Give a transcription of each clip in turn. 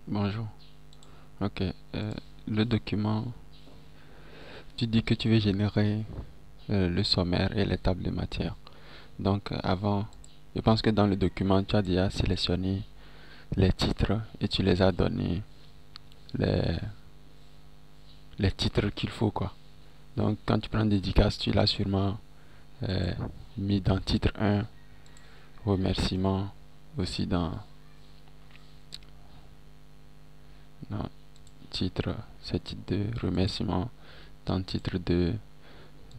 Bonjour. Ok. Le document, tu dis que tu veux générer le sommaire et les tables de matière. Donc avant, je pense que dans le document, tu as déjà sélectionné les titres et tu les as donné les, les titres qu'il faut quoi. Donc quand tu prends dédicace, tu l'as sûrement euh, mis dans titre 1, remerciement, aussi dans titre, c'est titre 2, remerciement, dans titre 2,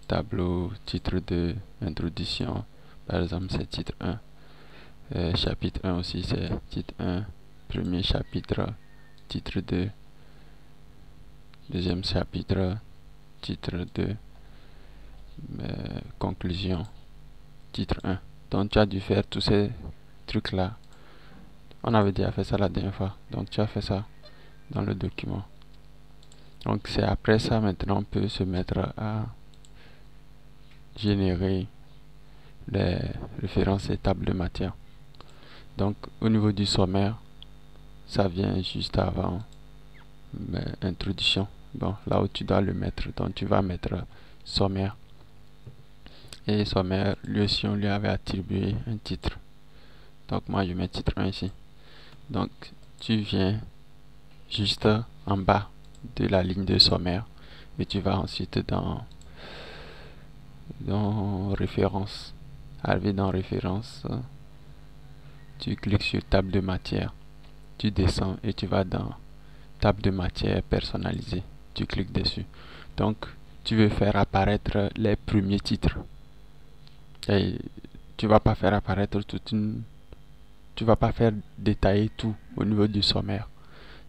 tableau, titre 2, introduction, par exemple c'est titre 1. Chapitre 1 aussi c'est titre 1, premier chapitre, titre 2, deuxième chapitre, titre 2, conclusion, titre 1. Donc tu as dû faire tous ces trucs là. On avait déjà fait ça la dernière fois. Donc tu as fait ça dans le document. Donc c'est après ça maintenant on peut se mettre à générer les références et tables de matière. Donc au niveau du sommaire, ça vient juste avant introduction. Bon, là où tu dois le mettre, donc tu vas mettre sommaire. Et sommaire, lui aussi on lui avait attribué un titre. Donc moi je mets titre 1 ici. Donc tu viens juste en bas de la ligne de sommaire et tu vas ensuite dans référence. Arrivé dans référence, tu cliques sur table de matière. Tu descends et tu vas dans table de matière personnalisée. Tu cliques dessus. Donc, tu veux faire apparaître les premiers titres. Et tu vas pas faire apparaître tu vas pas faire détailler tout au niveau du sommaire.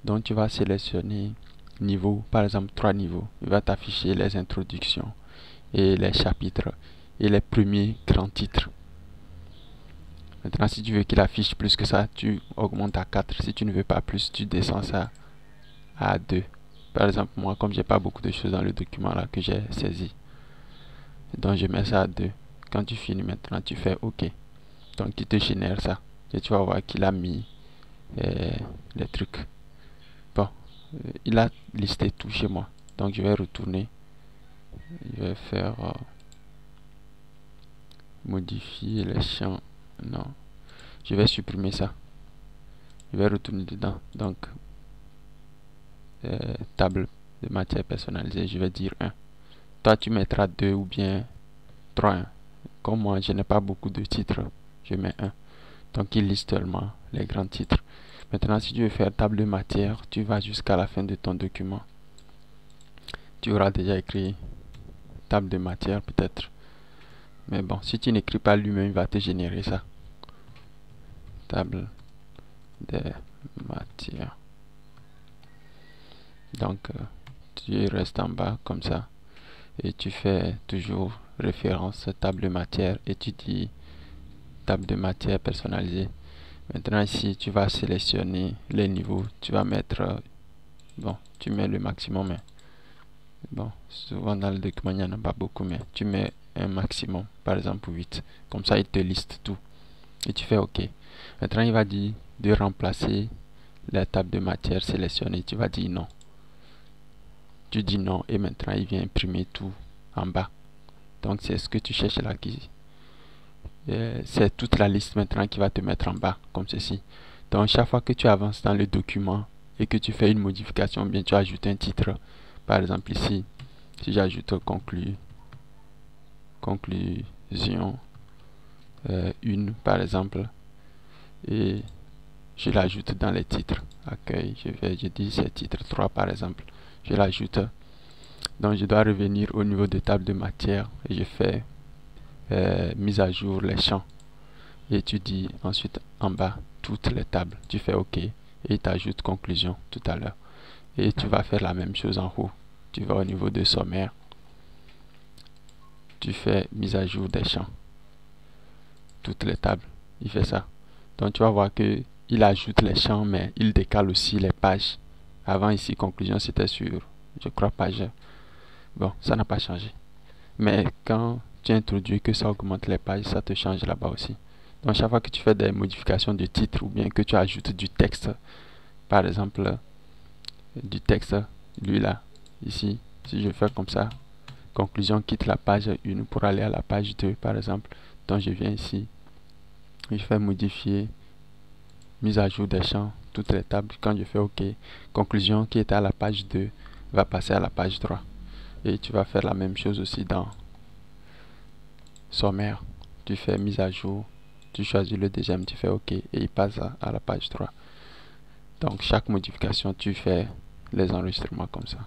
Donc, tu vas sélectionner niveau, par exemple 3 niveaux. Il va t'afficher les introductions et les chapitres et les premiers grands titres. Maintenant, si tu veux qu'il affiche plus que ça, tu augmentes à 4. Si tu ne veux pas plus, tu descends ça à 2. Par exemple, moi, comme j'ai pas beaucoup de choses dans le document là que j'ai saisi, donc je mets ça à 2. Quand tu finis maintenant, tu fais OK. Donc, il te génère ça. Et tu vas voir qu'il a mis les trucs. Bon, il a listé tout chez moi. Donc, je vais retourner. Je vais faire modifier les champs. Non, je vais supprimer ça. Je vais retourner dedans. Donc, table de matière personnalisée, je vais dire 1. Toi, tu mettras 2 ou bien 3. 1. Comme moi, je n'ai pas beaucoup de titres, je mets 1. Donc, il liste seulement les grands titres. Maintenant, si tu veux faire table de matière, tu vas jusqu'à la fin de ton document. Tu auras déjà écrit table de matière peut-être. Mais bon, si tu n'écris pas lui-même, il va te générer ça. Table de matière. Donc, tu restes en bas comme ça. Et tu fais toujours référence table de matière et tu dis table de matière personnalisée. Maintenant ici tu vas sélectionner les niveaux, tu vas mettre bon, tu mets le maximum, mais bon, souvent dans le document il n'y en a pas beaucoup, mais tu mets un maximum, par exemple 8. Comme ça il te liste tout et tu fais OK. Maintenant il va dire de remplacer la table de matière sélectionnée, tu vas dire non. Tu dis non et maintenant il vient imprimer tout en bas. Donc c'est ce que tu cherches là qui c'est toute la liste maintenant qui va te mettre en bas comme ceci. Donc chaque fois que tu avances dans le document et que tu fais une modification, bien tu ajoutes un titre. Par exemple ici, si j'ajoute conclusion 1 par exemple et je l'ajoute dans les titres. Accueil, je dis c'est titre 3 par exemple. Je l'ajoute. Donc je dois revenir au niveau de table de matière et je fais mise à jour les champs. Et tu dis ensuite en bas toutes les tables. Tu fais OK et tu ajoutes conclusion tout à l'heure. Et tu vas faire la même chose en haut. Tu vas au niveau de sommaire. Tu fais mise à jour des champs. Toutes les tables. Il fait ça. Donc tu vas voir que il ajoute les champs mais il décale aussi les pages. Avant ici conclusion c'était sur je crois page. Bon, ça n'a pas changé. Mais quand tu introduis que ça augmente les pages, ça te change là-bas aussi. Donc chaque fois que tu fais des modifications de titre ou bien que tu ajoutes du texte, par exemple, du texte, lui là, ici, si je fais comme ça, conclusion quitte la page 1 pour aller à la page 2 par exemple, donc je viens ici, je fais modifier, mise à jour des champs, toutes les tables, quand je fais OK, conclusion qui était à la page 2 va passer à la page 3. Et tu vas faire la même chose aussi dans sommaire, tu fais mise à jour, tu choisis le deuxième, tu fais OK et il passe à la page 3. Donc chaque modification, tu fais les enregistrements comme ça.